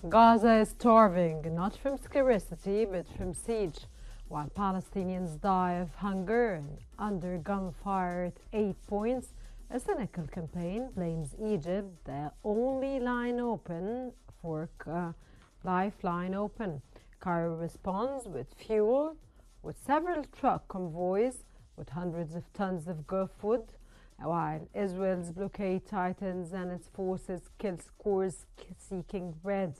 Gaza is starving, not from scarcity, but from siege, while Palestinians die of hunger and under gunfire at 8 points. A cynical campaign blames Egypt, the only lifeline open. Cairo responds with fuel, with several truck convoys, with hundreds of tons of food, while Israel's blockade tightens and its forces kill scores seeking bread.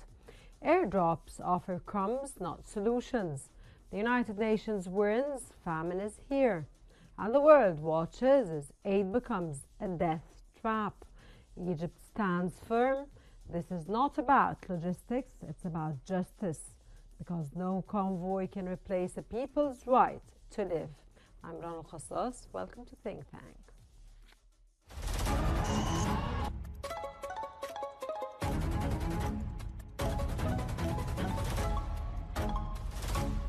Airdrops offer crumbs, not solutions. The United Nations warns famine is here, and the world watches as aid becomes a death trap. Egypt stands firm. This is not about logistics, it's about justice, because no convoy can replace a people's right to live. I'm Rana Khassas. Welcome to Think Tank.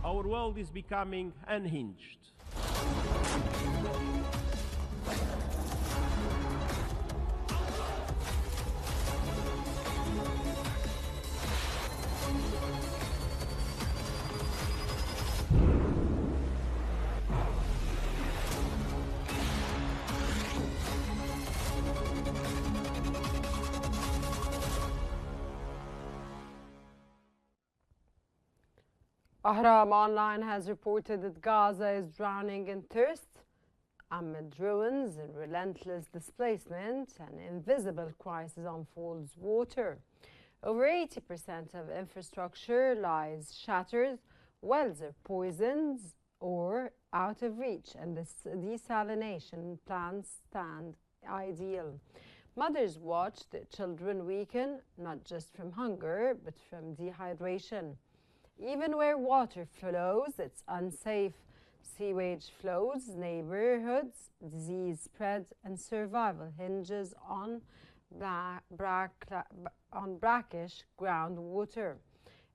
Our world is becoming unhinged. Ahram Online has reported that Gaza is drowning in thirst amid ruins and relentless displacement. An invisible crisis unfolds water. Over 80% of infrastructure lies shattered, wells are poisoned or out of reach, and the desalination plants stand ideal. Mothers watch their children weaken, not just from hunger, but from dehydration. Even where water flows, it's unsafe. Sewage flows, neighborhoods, disease spread, and survival hinges on brackish groundwater.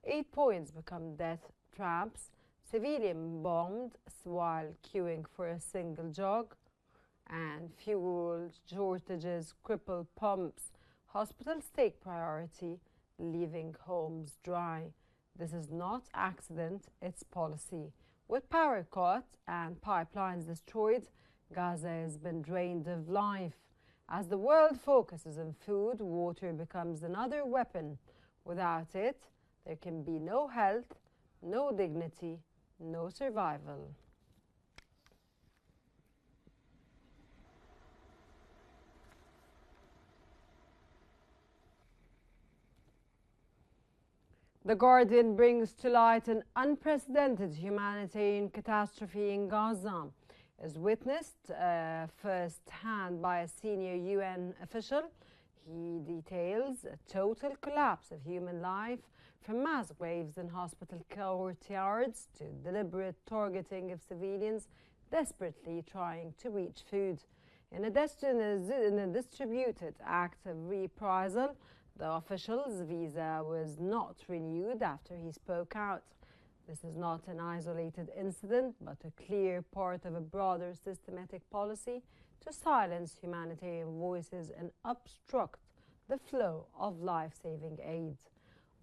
8 points become death traps. Civilian bombed while queuing for a single jog, and fuel shortages cripple pumps. Hospitals take priority, leaving homes dry. This is not accident, it's policy. With power cut and pipelines destroyed, Gaza has been drained of life. As the world focuses on food, water becomes another weapon. Without it, there can be no health, no dignity, no survival. The Guardian brings to light an unprecedented humanitarian catastrophe in Gaza. As witnessed firsthand by a senior UN official, he details a total collapse of human life, from mass graves in hospital courtyards to deliberate targeting of civilians desperately trying to reach food. In a distributed act of reprisal, the official's visa was not renewed after he spoke out. This is not an isolated incident, but a clear part of a broader systematic policy to silence humanitarian voices and obstruct the flow of life-saving aid.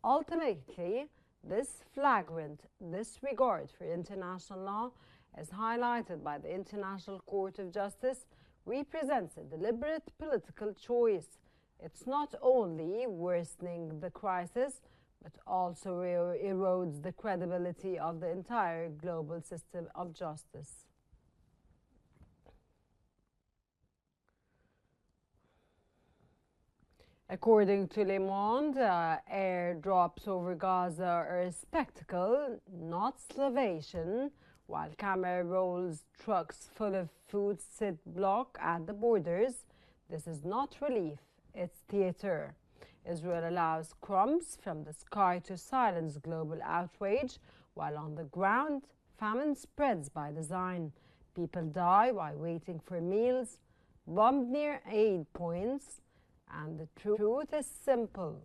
Ultimately, this flagrant disregard for international law, as highlighted by the International Court of Justice, represents a deliberate political choice. It's not only worsening the crisis, but also erodes the credibility of the entire global system of justice. According to Le Monde, airdrops over Gaza are a spectacle, not starvation, while camera rolls trucks full of food sit block at the borders. This is not relief, it's theater. Israel allows crumbs from the sky to silence global outrage, while on the ground, famine spreads by design. People die while waiting for meals, bombed near aid points, and the truth is simple.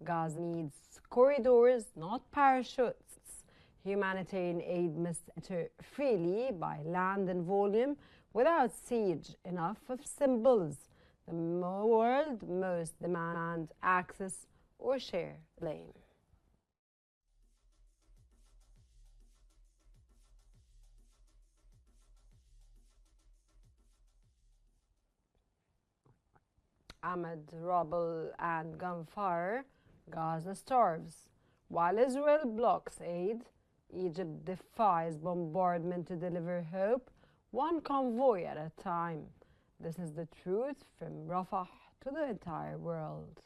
Gaza needs corridors, not parachutes. Humanitarian aid must enter freely by land and volume without siege. Enough of symbols. The world must demand access or share blame. Amid rubble and gunfire, Gaza starves. While Israel blocks aid, Egypt defies bombardment to deliver hope, one convoy at a time. This is the truth from Rafah to the entire world.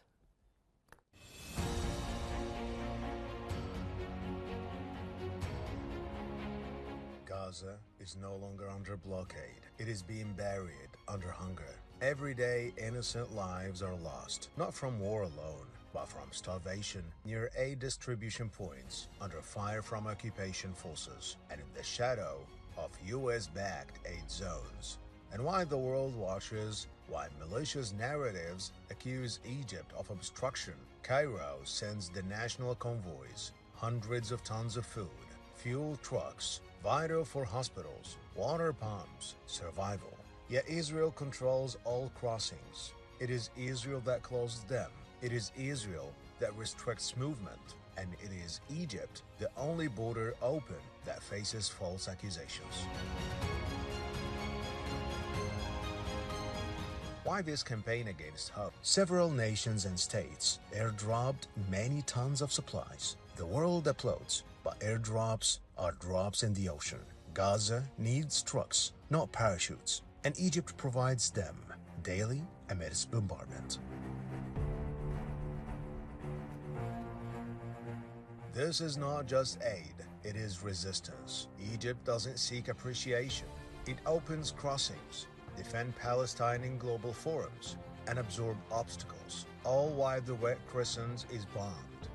Gaza is no longer under blockade. It is being buried under hunger. Every day, innocent lives are lost, not from war alone, but from starvation near aid distribution points, under fire from occupation forces, and in the shadow of US-backed aid zones. And while the world watches, while malicious narratives accuse Egypt of obstruction, Cairo sends the national convoys, hundreds of tons of food, fuel trucks, vital for hospitals, water pumps, survival. Yet Israel controls all crossings. It is Israel that closes them. It is Israel that restricts movement. And it is Egypt, the only border open, that faces false accusations. Why this campaign against hope? Several nations and states airdropped many tons of supplies. The world applauds, but airdrops are drops in the ocean. Gaza needs trucks, not parachutes, and Egypt provides them daily amidst bombardment. This is not just aid, it is resistance. Egypt doesn't seek appreciation. It opens crossings, defend Palestine in global forums, and absorb obstacles, all while the Red Crescent is bombed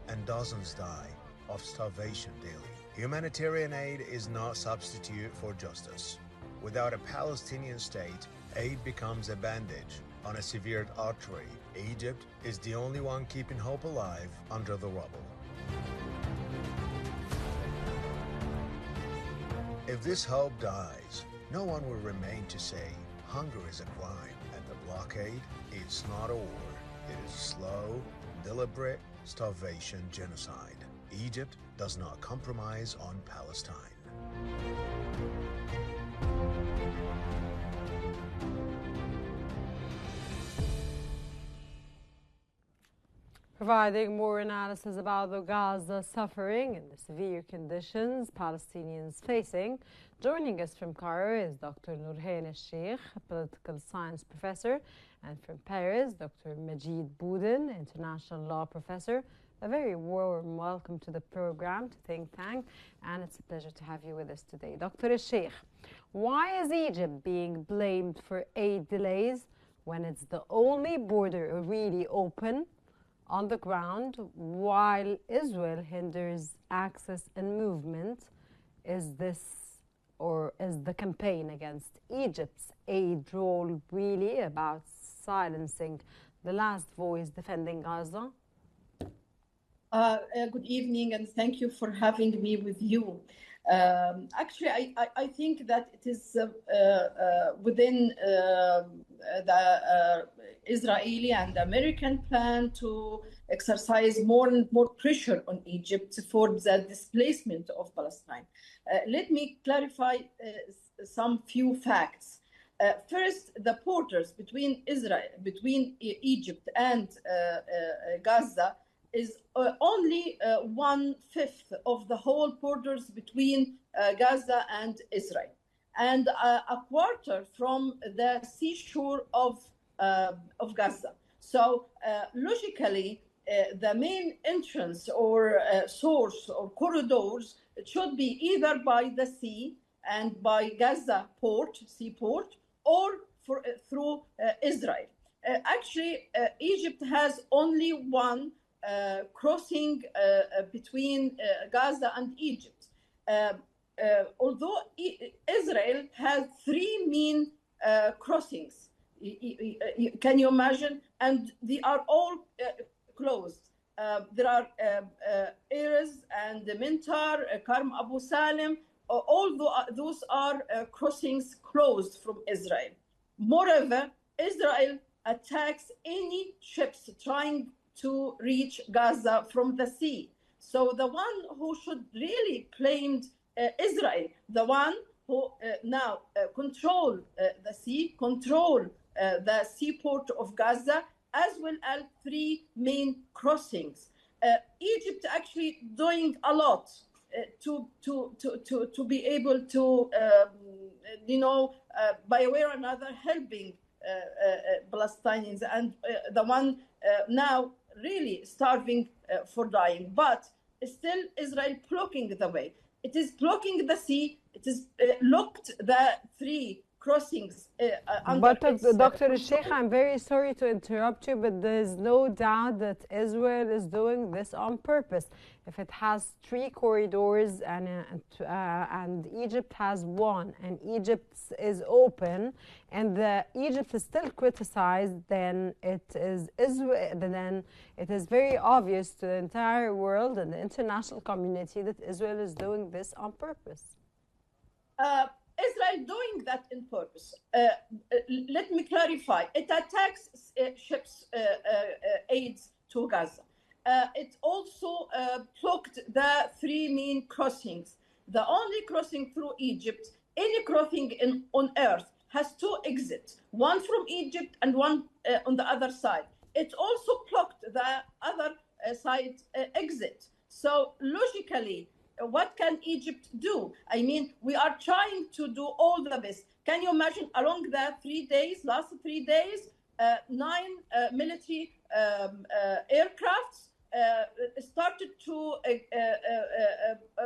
and dozens die of starvation daily. Humanitarian aid is not a substitute for justice. Without a Palestinian state, aid becomes a bandage on a severed artery. Egypt is the only one keeping hope alive under the rubble. If this hope dies, no one will remain to say hunger is a crime and the blockade is not a war. It is slow, deliberate starvation genocide. Egypt does not compromise on Palestine. Providing more analysis about the Gaza suffering and the severe conditions Palestinians facing, joining us from Cairo is Dr. Nourhan al-Sheikh, a political science professor, and from Paris, Dr. Majid Boudin, international law professor. A very warm welcome to the program, to Think Tank, and it's a pleasure to have you with us today. Dr. al-Sheikh, why is Egypt being blamed for aid delays when it's the only border really open on the ground, while Israel hinders access and movement? Is this, or is the campaign against Egypt's aid role really about silencing the last voice defending Gaza? Good evening, and thank you for having me with you. Actually, I think that it is within the Israeli and American plan to exercise more and more pressure on Egypt for the displacement of Palestine. Let me clarify some few facts. First, the borders between Egypt and Gaza is only 1/5 of the whole borders between Gaza and Israel, and a quarter from the seashore of Gaza. So logically, the main entrance or source or corridors should be either by the sea and by Gaza seaport, or through Israel. Actually, Egypt has only one crossing between Gaza and Egypt. Although Israel has three main crossings, can you imagine? And they are all closed. There are Erez and Mintar, Karm Abu Salim. All those are crossings closed from Israel. Moreover, Israel attacks any ships trying to reach Gaza from the sea. So the one who should really blame Israel, the one who now control the sea, control the seaport of Gaza, as well as 3 main crossings. Egypt actually doing a lot to be able to, by way or another, helping Palestinians, and the one now really starving for dying. But still, Israel blocking the way. It is blocking the sea. It is locked the 3 crossings. But Dr. Sheikh, I'm very sorry to interrupt you, but there's no doubt that Israel is doing this on purpose. If it has 3 corridors and Egypt has 1, and Egypt is open, and Egypt is still criticized, then it is very obvious to the entire world and the international community that Israel is doing this on purpose. Israel doing that in purpose. Let me clarify. It attacks ships' aids to Gaza. It also blocked the 3 main crossings. The only crossing through Egypt, any crossing on earth, has 2 exits, one from Egypt and one on the other side. It also blocked the other side exit. So logically, what can Egypt do? I mean, we are trying to do all the best. Can you imagine along the last 3 days, 9 military aircrafts started to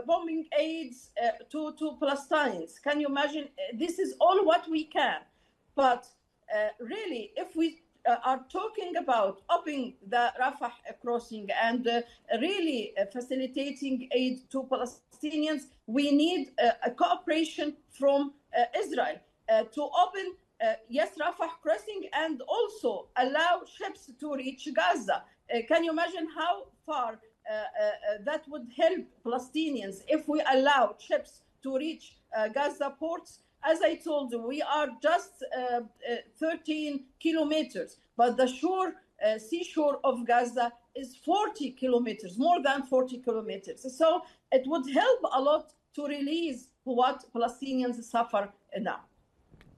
bombing aids to Palestinians. Can you imagine? This is all what we can. But really, if we are talking about opening the Rafah crossing and really facilitating aid to Palestinians, we need a cooperation from Israel to open, yes, Rafah crossing, and also allow ships to reach Gaza. Can you imagine how far that would help Palestinians if we allow ships to reach Gaza ports? As I told you, we are just 13 kilometers, but the seashore of Gaza is 40 kilometers, more than 40 kilometers. So it would help a lot to release what Palestinians suffer now.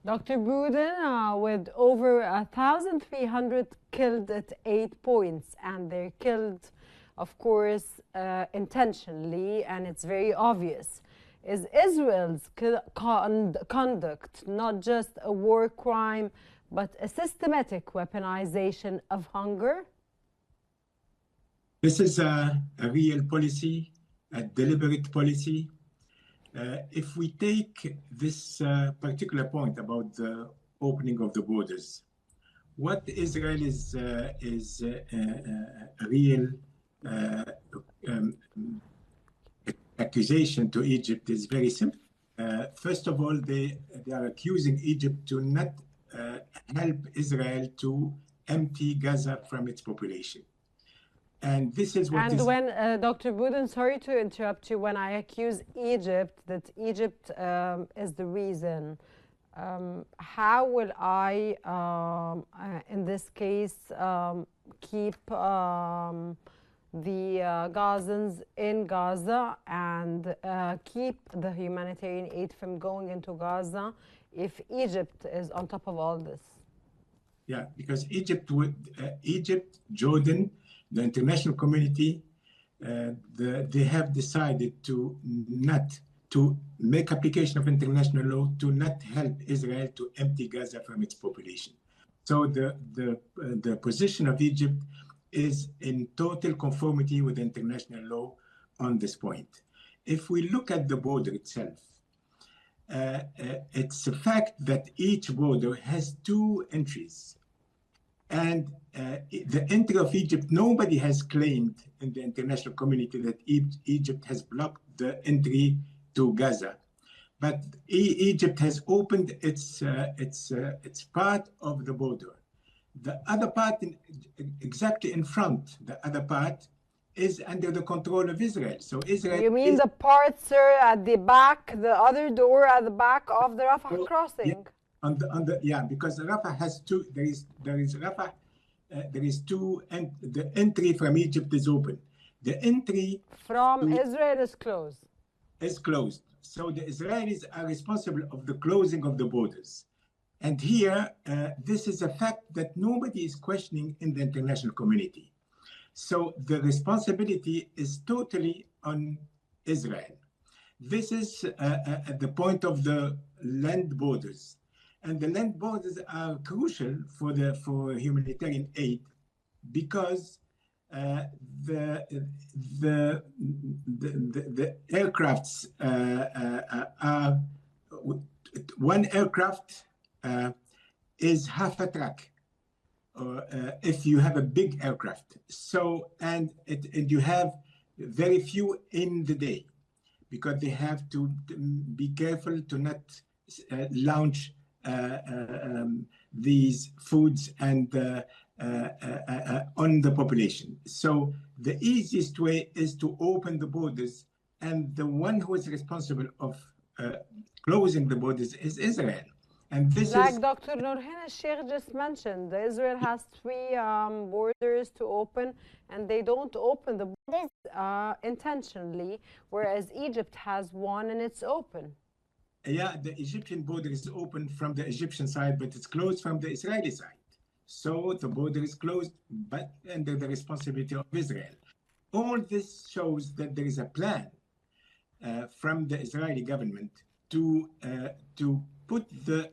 Dr. Bouden, with over 1,300 killed at 8 points, and they're killed, of course, intentionally, and it's very obvious. Is Israel's conduct not just a war crime, but a systematic weaponization of hunger? This is a real policy, a deliberate policy. If we take this particular point about the opening of the borders, what Israel is a real accusation to Egypt is very simple. First of all, they are accusing Egypt to not help Israel to empty Gaza from its population. And this is what when, Dr. Bouden, sorry to interrupt you, when I accuse Egypt that Egypt is the reason, how will I, in this case, keep the Gazans in Gaza and keep the humanitarian aid from going into Gaza if Egypt is on top of all this? Yeah, because Egypt, Jordan, the international community, they have decided to make application of international law to not help Israel to empty Gaza from its population. So the position of Egypt is in total conformity with international law on this point. If we look at the border itself, it's a fact that each border has 2 entries. And the entry of Egypt, nobody has claimed in the international community that Egypt has blocked the entry to Gaza. But Egypt has opened its part of the border. The other part, exactly in front, the other part is under the control of Israel. So Israel. You mean the parts, sir, at the back, the other door at the back of the Rafah crossing? Yeah, because Rafah has two. There is Rafah. There is two, and the entry from Egypt is open. The entry from Israel is closed. Is closed. So the Israelis are responsible of the closing of the borders. And here, this is a fact that nobody is questioning in the international community. So the responsibility is totally on Israel. This is at the point of the land borders. And the land borders are crucial for humanitarian aid because the aircrafts are one aircraft is half a truck, or if you have a big aircraft. So and you have very few in the day because they have to be careful to not launch these foods and on the population. So the easiest way is to open the borders, and the one who is responsible of closing the borders is Israel. And this like is Dr. Nurhan al-Sheikh just mentioned, Israel has three borders to open, and they don't open the borders intentionally, whereas Egypt has one and it's open. Yeah, the Egyptian border is open from the Egyptian side, but it's closed from the Israeli side. So the border is closed, but under the responsibility of Israel. All this shows that there is a plan from the Israeli government to put the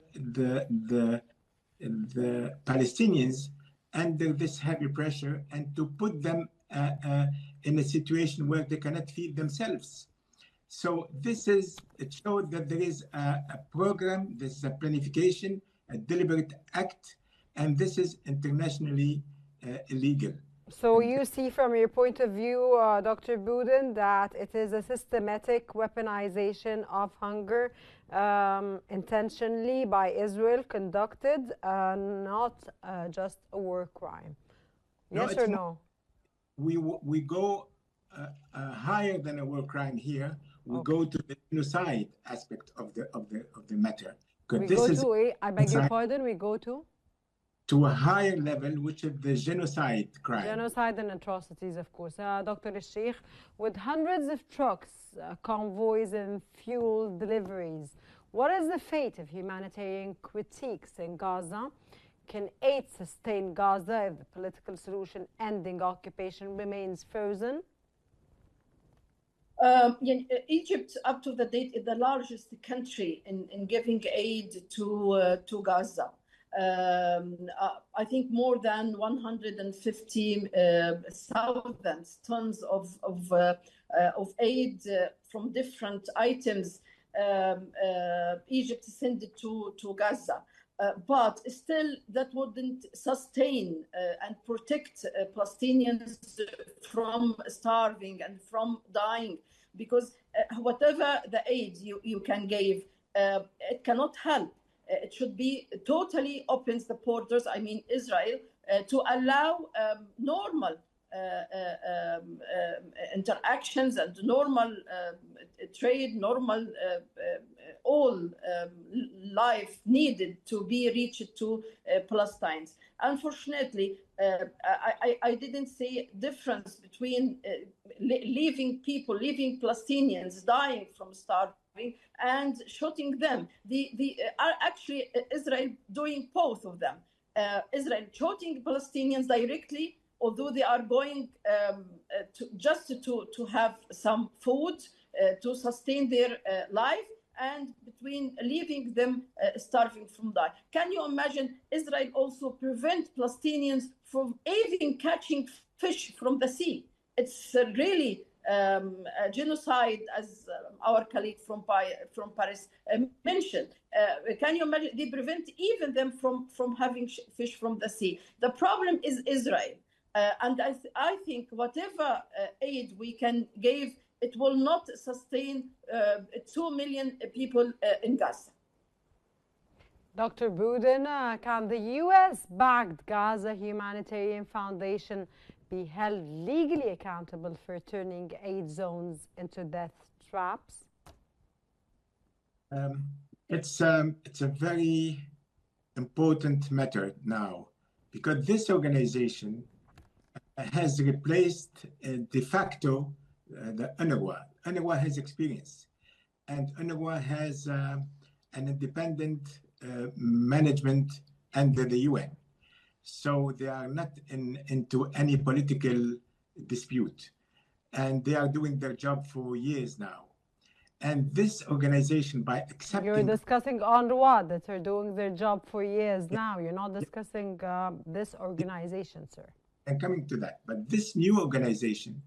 Palestinians under this heavy pressure and to put them in a situation where they cannot feed themselves. So it showed that there is a program, this is a planification, a deliberate act, and this is internationally illegal. So you see from your point of view, Dr. Boudin, that it is a systematic weaponization of hunger intentionally by Israel conducted, not just a war crime. Yes or no? We go higher than a war crime here. We go to the genocide aspect of the matter. We go to, I beg your pardon, we go to a higher level, which is the genocide crime. Genocide and atrocities, of course. Dr. al-Sheikh, with hundreds of trucks, convoys and fuel deliveries, what is the fate of humanitarian critiques in Gaza? Can aid sustain Gaza if the political solution ending occupation remains frozen? Egypt, up to the date, is the largest country in giving aid to Gaza. I think more than 150,000 tons of aid from different items Egypt sent to Gaza. But still, that wouldn't sustain and protect Palestinians from starving and from dying, because whatever the aid you can give, it cannot help. It should be totally opens the borders, I mean Israel, to allow normal interactions and normal trade, normal all life needed to be reached to Palestinians. Unfortunately, I didn't see difference between leaving Palestinians dying from starving and shooting them. Are actually Israel doing both of them. Israel shooting Palestinians directly, although they are going to have some food to sustain their life, and between leaving them starving from die. Can you imagine Israel also prevent Palestinians from even catching fish from the sea? It's really a genocide, as our colleague from Paris mentioned. Can you imagine? They prevent even them from having fish from the sea. The problem is Israel. And I think whatever aid we can give, it will not sustain 2 million people in Gaza. Dr. Boudin, can the U.S.-backed Gaza Humanitarian Foundation be held legally accountable for turning aid zones into death traps? It's a very important matter now, because this organization has replaced de facto the UNRWA. UNRWA has experience, and UNRWA has an independent management under the UN. So they are not into any political dispute, and they are doing their job for years now. And this organization, by accepting... You're discussing UNRWA, that are doing their job for years now. You're not discussing this organization, sir. I'm coming to that. But this new organization,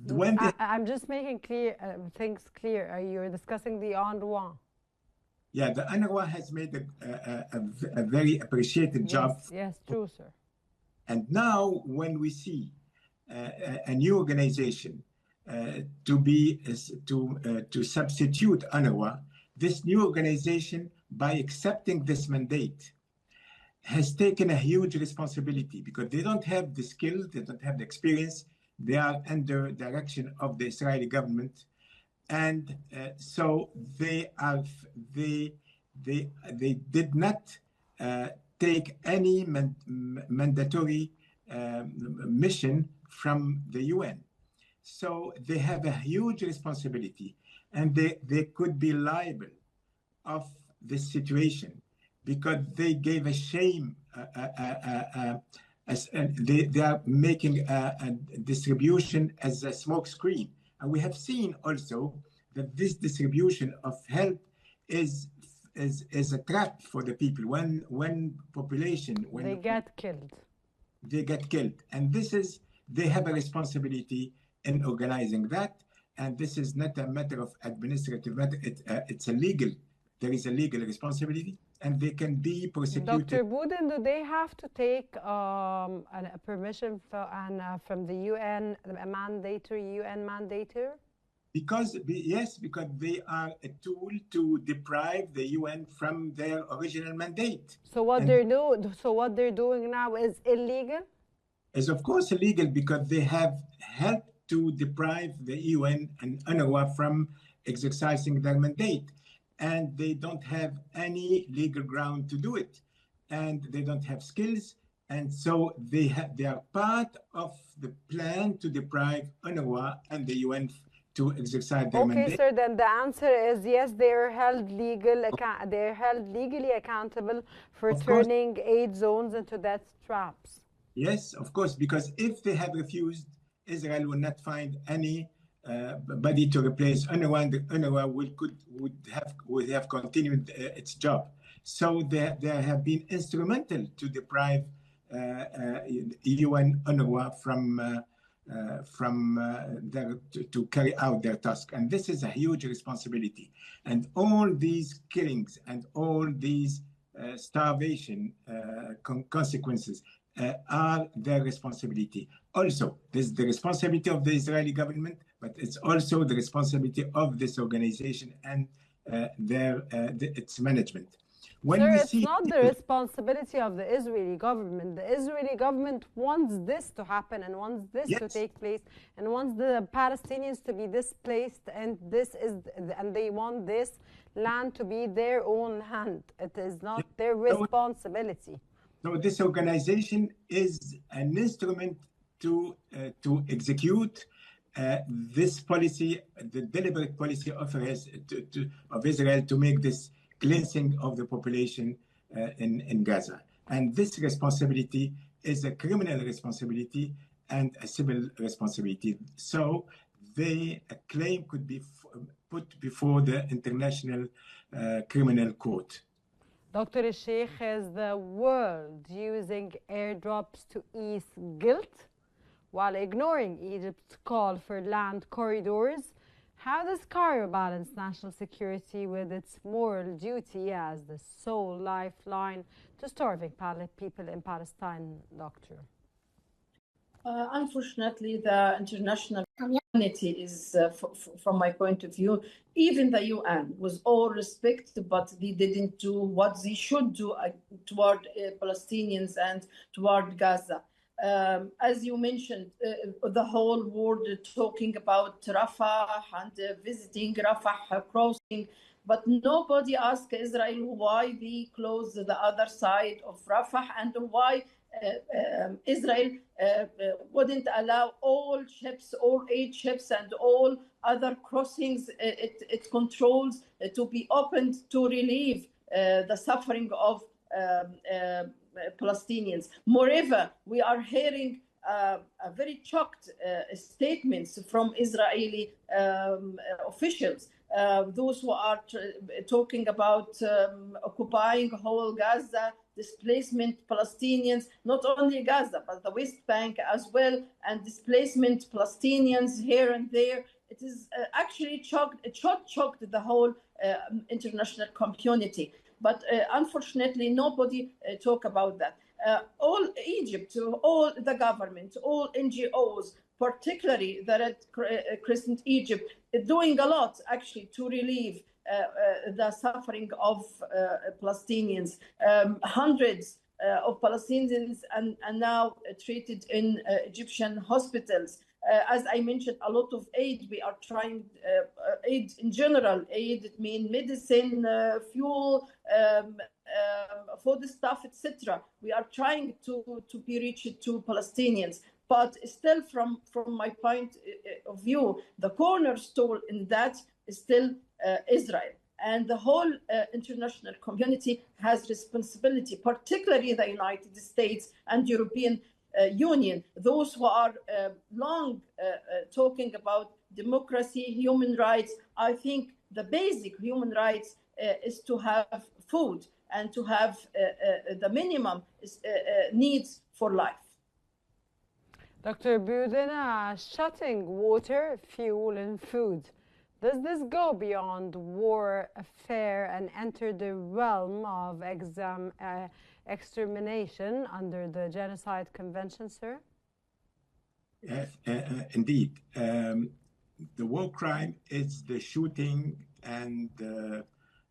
when I'm just making clear things clear. You're discussing the UNRWA. Yeah, the UNRWA has made a very appreciated job. Yes, true, sir. And now when we see a new organization to substitute UNRWA, this new organization, by accepting this mandate, has taken a huge responsibility, because they don't have the skill, they don't have the experience, they are under direction of the Israeli government, and so they did not take any mandatory mission from the UN. So they have a huge responsibility, and they could be liable of this situation, because they gave a shame. They are making a distribution as a smoke screen. And we have seen also that this distribution of help is a trap for the people. When they get killed. They get killed. And they have a responsibility in organizing that. And this is not a matter of administrative matter. It's a legal. There is a legal responsibility, and they can be prosecuted. Dr. Boudin, do they have to take a permission from the UN, a mandatory UN mandator? Because they are a tool to deprive the UN from their original mandate. So what they're doing now is illegal? Is of course illegal, because they have helped to deprive the UN and UNRWA from exercising their mandate. And they don't have any legal ground to do it, and they don't have skills, and so they are part of the plan to deprive UNRWA and the UN to exercise their mandate. Okay, sir. Then the answer is yes. They're held legally accountable for turning aid zones into death traps. Yes, of course, because if they had refused, Israel would not find any body to replace UNRWA, and UNRWA would have continued its job. So they have been instrumental to deprive UN UNRWA to carry out their task, and this is a huge responsibility. And all these killings and all these starvation consequences are their responsibility. Also, this is the responsibility of the Israeli government, but it's also the responsibility of this organization and its management. It's not the responsibility of the Israeli government. The Israeli government wants this to happen and wants this to take place and wants the Palestinians to be displaced, and they want this land to be their own land. It is not their responsibility. So this organization is an instrument to execute this policy, the deliberate policy of Israel to make this cleansing of the population in Gaza. And this responsibility is a criminal responsibility and a civil responsibility. So a claim could be put before the International Criminal Court. Dr. Sheikh, is the world using airdrops to ease guilt while ignoring Egypt's call for land corridors? How does Cairo balance national security with its moral duty as the sole lifeline to starving people in Palestine, Doctor? Unfortunately, the international community is, from my point of view, even the UN, with all respect, but they didn't do what they should do toward Palestinians and toward Gaza. As you mentioned, the whole world talking about Rafah and visiting Rafah crossing, but nobody asked Israel why they closed the other side of Rafah and why Israel wouldn't allow all ships, all aid ships and all other crossings it controls to be opened to relieve the suffering of Palestinians. Moreover, we are hearing very shocked statements from Israeli officials, those who are talking about occupying whole Gaza, displacement Palestinians, not only Gaza, but the West Bank as well, and displacement Palestinians here and there. It is actually shocked the whole international community. But unfortunately, nobody talk about that. All Egypt, all the government, all NGOs, particularly the Red Crescent Egypt, is doing a lot actually to relieve the suffering of Palestinians. Hundreds of Palestinians are now treated in Egyptian hospitals. As I mentioned, a lot of aid we are trying, aid in general, aid, it means medicine, fuel, foodstuff, etc. We are trying to be reached to Palestinians. But still, from my point of view, the cornerstone in that is still Israel. And the whole international community has responsibility, particularly the United States and European Union, those who are long talking about democracy, human rights. I think the basic human rights is to have food and to have the minimum needs for life. Dr. Boudin, shutting water, fuel, and food. Does this go beyond war affair and enter the realm of extermination under the Genocide Convention, sir? Indeed. The war crime is the shooting and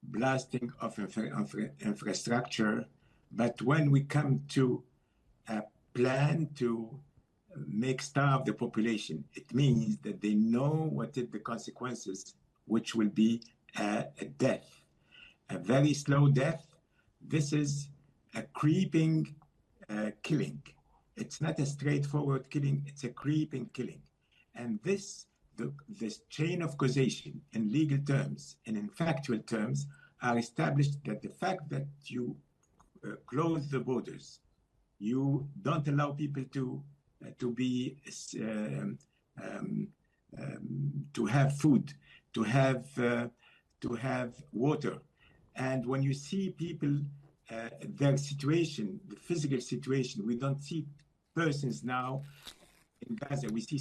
blasting of infrastructure. But when we come to a plan to make starve the population, it means that they know what is the consequences, which will be a death, a very slow death. This is a creeping killing. It's not a straightforward killing, it's a creeping killing. And this chain of causation in legal terms and in factual terms are established that the fact that you close the borders, you don't allow people to have food, to have water. And when you see people, their situation, the physical situation, we don't see persons now in Gaza. We see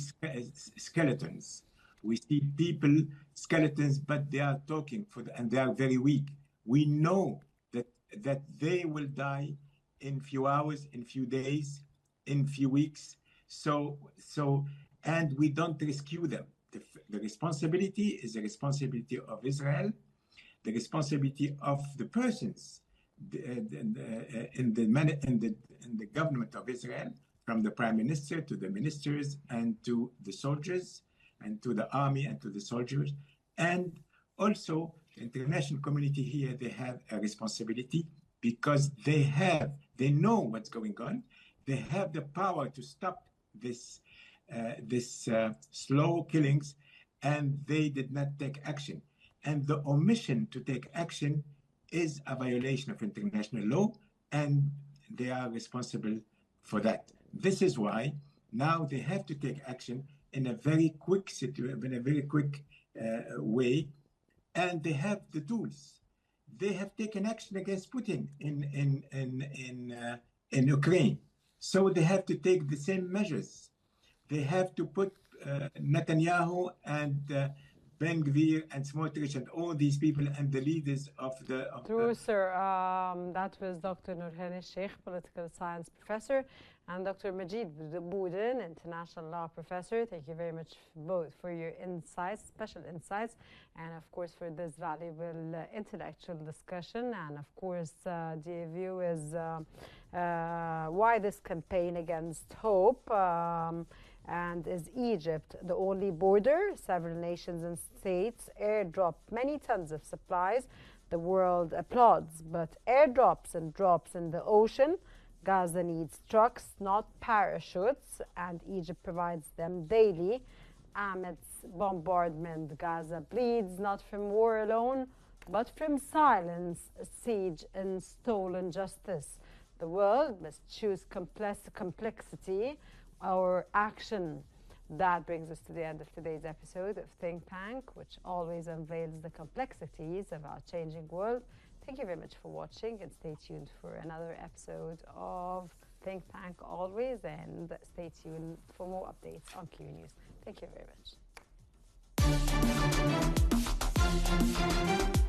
skeletons. We see people, skeletons, but they are talking and they are very weak. We know that they will die in few hours, in few days, in few weeks. And we don't rescue them. The responsibility is the responsibility of Israel, the responsibility of the persons in the government of Israel, from the prime minister to the ministers and to the soldiers and to the army and to the soldiers. And also the international community here, they have a responsibility because they know what's going on. They have the power to stop this slow killings, and they did not take action. And the omission to take action is a violation of international law, and they are responsible for that. This is why now they have to take action in a very quick way, and they have the tools. They have taken action against Putin in Ukraine, so they have to take the same measures. They have to put Netanyahu and Ben Gvir and Smotrich and all these people and the leaders of the... True, sir. That was Dr. Nurhani Sheikh, political science professor, and Dr. Majid Boudin, international law professor. Thank you very much both for your insights, special insights, and of course for this valuable intellectual discussion. And of course, dear viewers, Why this campaign against hope? And is Egypt the only border? Several nations and states airdropped many tons of supplies. The world applauds, but airdrops and drops in the ocean. Gaza needs trucks, not parachutes, and Egypt provides them daily. Amidst bombardment, Gaza bleeds not from war alone, but from silence, siege, and stolen justice. The world must choose complexity or action. That brings us to the end of today's episode of Think Tank, which always unveils the complexities of our changing world. Thank you very much for watching, and stay tuned for another episode of Think Tank always, and stay tuned for more updates on Qnews. Thank you very much.